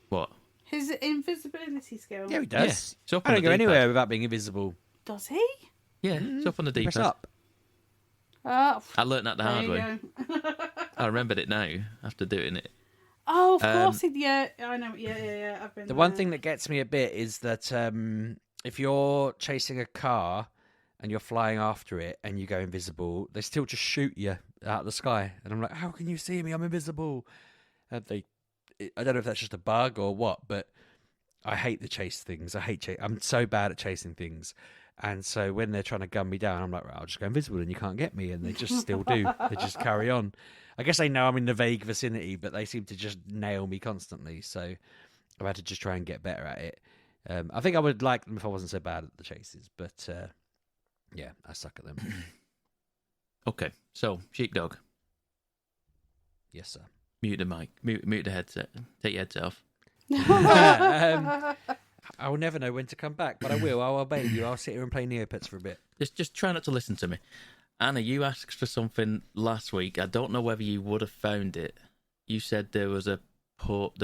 what? His invisibility skill. Yeah, he does. Yeah, it's up I on don't the go D-pad. anywhere without being invisible. Does he? Yeah, it's up on the Press D-pad. up. I learnt that the there hard you way. go. I remembered it now after doing it. Oh, of course. Yeah, I know. Yeah. I've been The one there. thing that gets me a bit is that if you're chasing a car and you're flying after it and you go invisible, they still just shoot you out of the sky. And I'm like, how can you see me? I'm invisible. And they I don't know if that's just a bug or what, but I hate the chase things. I'm so bad at chasing things. And so when they're trying to gun me down, I'm like, right, I'll just go invisible and you can't get me. And they just still do. They just carry on. I guess they know I'm in the vague vicinity, but they seem to just nail me constantly. So I've had to just try and get better at it. I think I would like them if I wasn't so bad at the chases. But yeah, I suck at them. Okay, so Sheepdog, Yes, sir. mute the mic, mute the headset, take your headset off. I will never know when to come back, but I will. I'll obey you. I'll sit here and play Neopets for a bit. Just try not to listen to me. Anna, you asked for something last week. I don't know whether you would have found it. You said there was there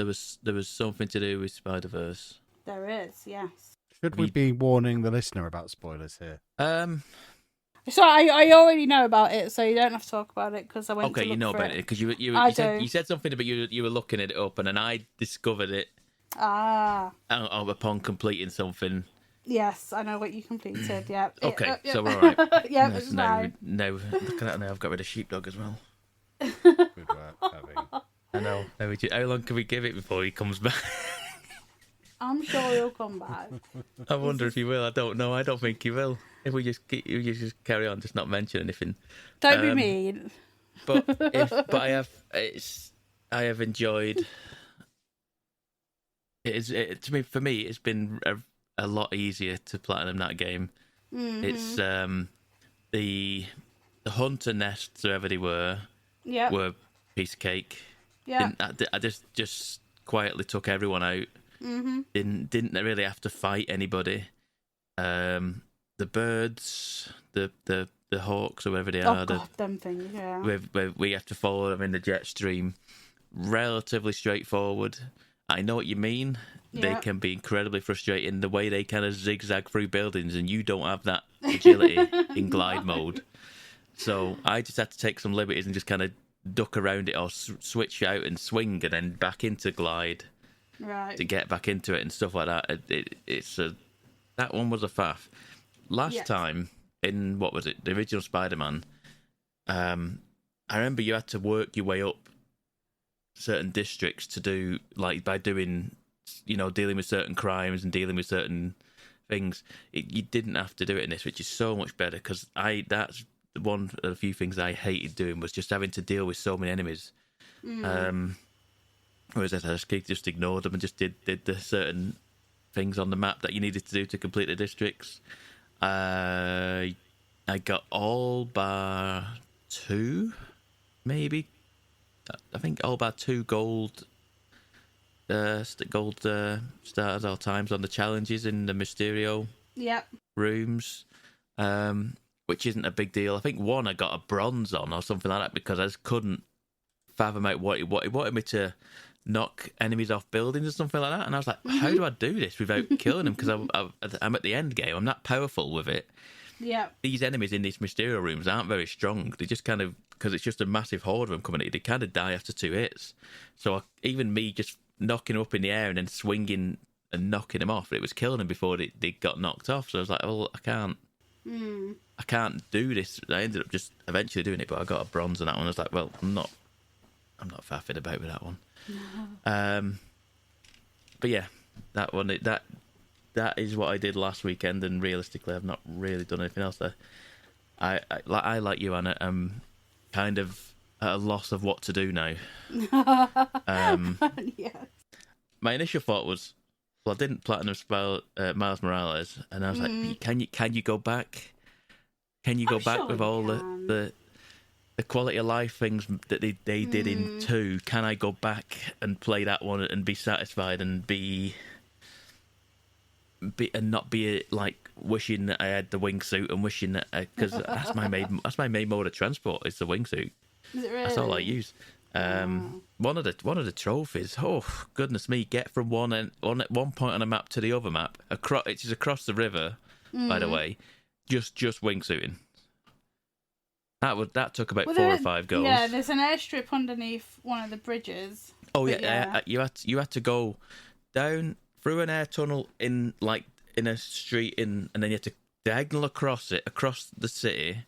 was something to do with Spider-Verse. There is, yes. Should we be warning the listener about spoilers here? So I already know about it, so you don't have to talk about it because I went. Okay, to look you know for about it because you said something about you were looking it up, and then I discovered it. Upon completing something. Yes, I know what you completed. Yeah. Okay, so we're all right. Yeah, it's fine. No, look at that now. I've got rid of Sheepdog as well. Good work, Abby. I know. How long can we give it before he comes back? I'm sure he'll come back. I wonder if he will. I don't know. I don't think he will. If we just carry on, just not mention anything. Don't be mean. But I have enjoyed. For me, it's been a lot easier to platinum that game. Mm-hmm. It's the hunter nests, wherever they were a piece of cake. Yeah, I just quietly took everyone out. Mm-hmm. Didn't really have to fight anybody. The birds, the hawks, or whatever they are. Them things. Yeah, we have to follow them in the jet stream. Relatively straightforward. I know what you mean. Yeah. They can be incredibly frustrating the way they kind of zigzag through buildings, and you don't have that agility in glide mode. So I just had to take some liberties and just kind of duck around it or switch out and swing and then back into glide, right, to get back into it and stuff like that. That one was a faff. Last time in what was it, the original Spider-Man? I remember you had to work your way up certain districts to do, like, by doing, dealing with certain crimes and dealing with certain things. You didn't have to do it in this, which is so much better, because that's one of the few things I hated doing, was just having to deal with so many enemies. Whereas I just ignored them and just did the certain things on the map that you needed to do to complete the districts. I got all bar 2, maybe. I think all about 2 gold stars or times on the challenges in the Mysterio rooms, which isn't a big deal. I think one I got a bronze on or something like that because I just couldn't fathom out what he wanted me to knock enemies off buildings or something like that. And I was like, how do I do this without killing them? Because I'm at the end game. I'm not powerful with it. Yeah. These enemies in these Mysterio rooms aren't very strong. They just kind of, because it's just a massive horde of them coming at you, they kind of die after 2 hits. So even me just knocking them up in the air and then swinging and knocking them off, it was killing them before they got knocked off. So I was like, well, I can't do this. I ended up just eventually doing it, but I got a bronze on that one. I was like, well, I'm not faffing about with that one. But yeah, that one, that is what I did last weekend, and realistically, I've not really done anything else there. I like you, Anna, kind of at a loss of what to do now. Yes. My initial thought was, well, I didn't platinum spell Miles Morales, and I was like, can you go back? Can you go back with all the quality of life things that they did in 2? Can I go back and play that one and be satisfied and and not be like wishing that I had the wingsuit and wishing that because that's my main mode of transport is the wingsuit. Is it really? That's all I use. One of the trophies. Oh goodness me! Get from one point on a map to the other map. It is across the river, by the way. Just wingsuiting. That took about 4 or 5 goals. Yeah, there's an airstrip underneath one of the bridges. Oh yeah. You had to go down through an air tunnel in a street and then you had to diagonal across the city.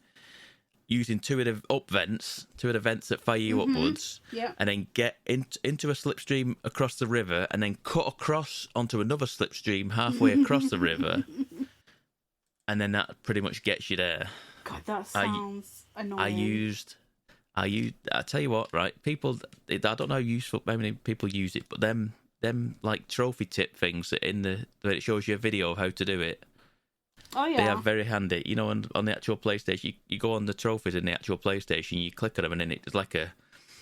using two of the vents that fire you upwards, and then get into a slipstream across the river, and then cut across onto another slipstream halfway across the river, and then that pretty much gets you there. God, that sounds annoying. I tell you what, right? People, I don't know how many people use it, but them like trophy tip things where it shows you a video of how to do it. Oh yeah, they are very handy. You know, on the actual PlayStation, you go on the trophies in the actual PlayStation, you click on them, and then it's like a.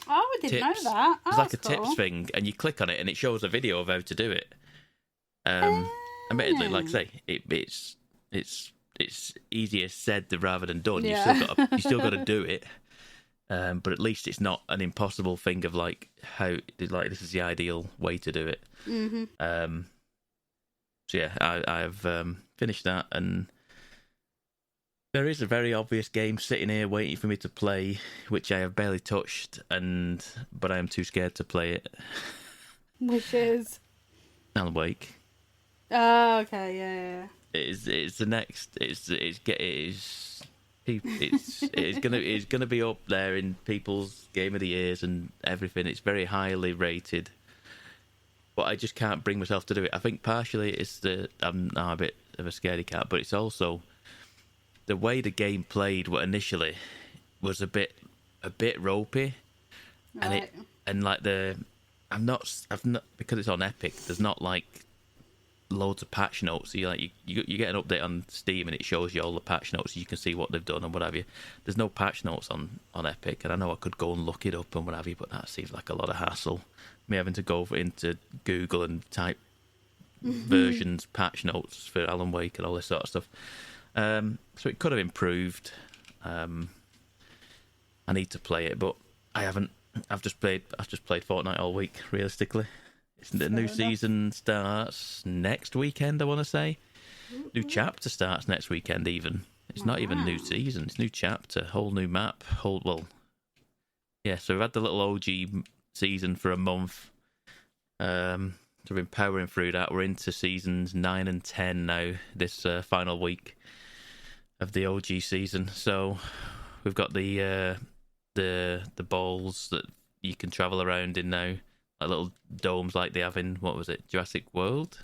Oh, I didn't know that. It's like a tips thing, and you click on it, and it shows a video of how to do it. Admittedly, like I say, it's easier said rather than done. Yeah. You still got to do it. But at least it's not an impossible thing of like how this is the ideal way to do it. Mm-hmm. So yeah, I've finished that, and there is a very obvious game sitting here waiting for me to play, which I have barely touched, but I am too scared to play it. Which is Alan Wake. Oh, okay, yeah. It's the next. It's gonna be up there in people's game of the years and everything. It's very highly rated, but I just can't bring myself to do it. I think partially it's I'm now a bit of a scaredy cat, but it's also the way the game played. What initially was a bit ropey, Right. I've not because it's on Epic. There's not like loads of patch notes. So you get an update on Steam and it shows you all the patch notes. So you can see what they've done and what have you. There's no patch notes on Epic, and I know I could go and look it up and what have you, but that seems like a lot of hassle. Me having to go into Google and type versions, patch notes for Alan Wake and all this sort of stuff. So it could have improved. I need to play it, but I haven't. I've just played Fortnite all week. Realistically, the new season starts next weekend. I want to say new chapter starts next weekend. Even it's not even new season. It's new chapter, whole new map. Yeah. So we've had the little OG season for a month. So we've been powering through that. We're into seasons 9 and 10 now. This final week of the OG season. So we've got the balls that you can travel around in now, like little domes like they have in, what was it, Jurassic World?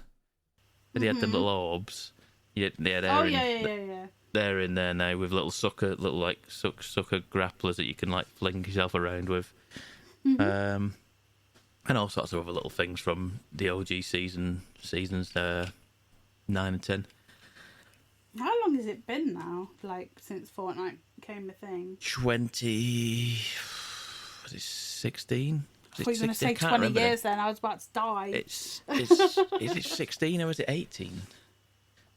They had the little orbs. Yeah, Yeah. They're in there now with little sucker grapplers that you can like fling yourself around with. And all sorts of other little things from the OG seasons 9 and 10. How long has it been now? Like since Fortnite became a thing? 16? I thought you were going to say 20 years then. I was about to die. Is it 16 or is it 18?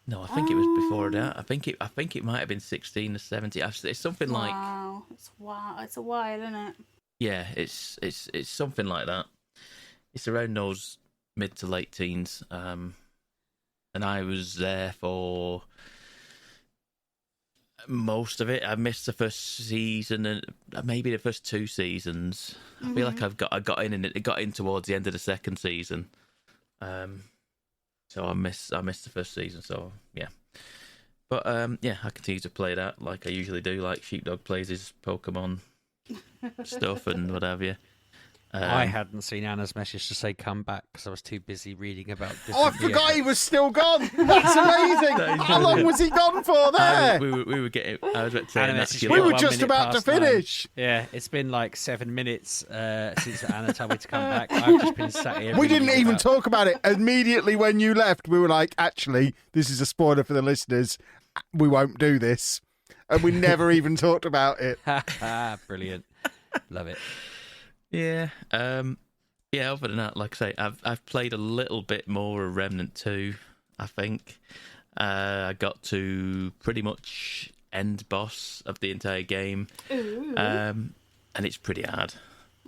No, I think it was before that. I think it might have been 16 or 17. It's something like. Wow, it's a while, isn't it? Yeah, it's something like that. It's around those mid to late teens, and I was there for most of it. I missed the first season and maybe the first 2 seasons. I feel like I got in and it got in towards the end of the second season. So I missed the first season. So yeah, but yeah, I continue to play that like I usually do. Like Sheepdog plays his Pokemon stuff and what have you. I hadn't seen Anna's message to say come back because I was too busy reading about. I forgot he was still gone. That's amazing. How long was he gone for there? We were getting. I was about to say, we were just about to finish. 9. Yeah, it's been like 7 minutes since Anna told me to come back. I've just been sat here. We didn't even talk about it immediately when you left. We were like, actually, this is a spoiler for the listeners. We won't do this, and we never even talked about it. Brilliant, love it. Yeah, yeah. Other than that, like I say, I've played a little bit more of Remnant 2. I think I got to pretty much end boss of the entire game, and it's pretty hard.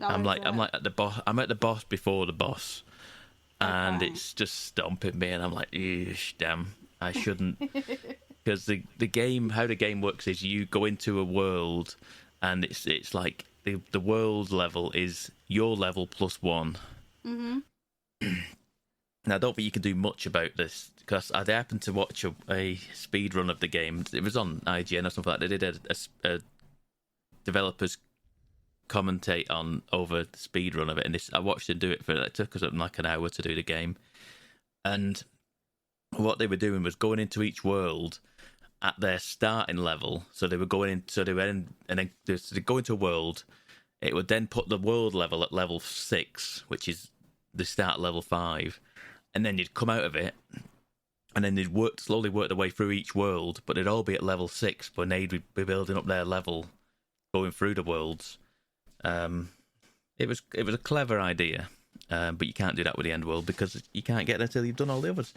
I'm at the boss. I'm at the boss before the boss, and it's just stomping me, and I'm like, damn, I shouldn't, because the game, how the game works is you go into a world, and it's like. The world level is your level +1. Now, I don't think you can do much about this because I happened to watch a speed run of the game. It was on IGN or something like that. They did developers commentate on over the speed run of it, and I watched them do it for it took us like an hour to do the game, and what they were doing was going into each world at their starting level. So they were going in, and then to go into a world, it would then put the world level at level 6, which is the start level 5, and then you'd come out of it, and then they'd slowly work their way through each world, but they'd all be at level 6 when they'd be building up their level, going through the worlds. It was a clever idea, but you can't do that with the end world because you can't get there till you've done all the others.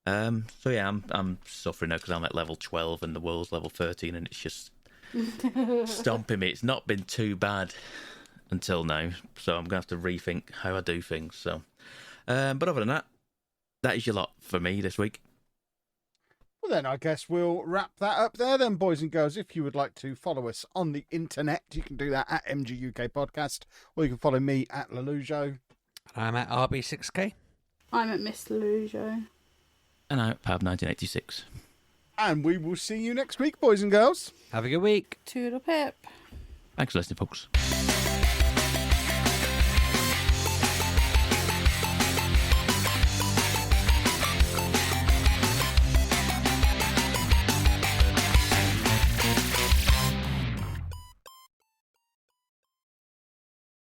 So yeah, I'm suffering now because I'm at level 12 and the world's level 13, and it's just stomping me. It's not been too bad until now, so I'm gonna have to rethink how I do things. So, but other than that, that is your lot for me this week. Well, then I guess we'll wrap that up there then, boys and girls. If you would like to follow us on the internet, you can do that at Mgukpodcast, or you can follow me at Lelujo. I'm at RB6K. I'm at Miss Lujo. And I'm at Pab1986. And we will see you next week, boys and girls. Have a good week. Toodle pip. Thanks for listening, folks.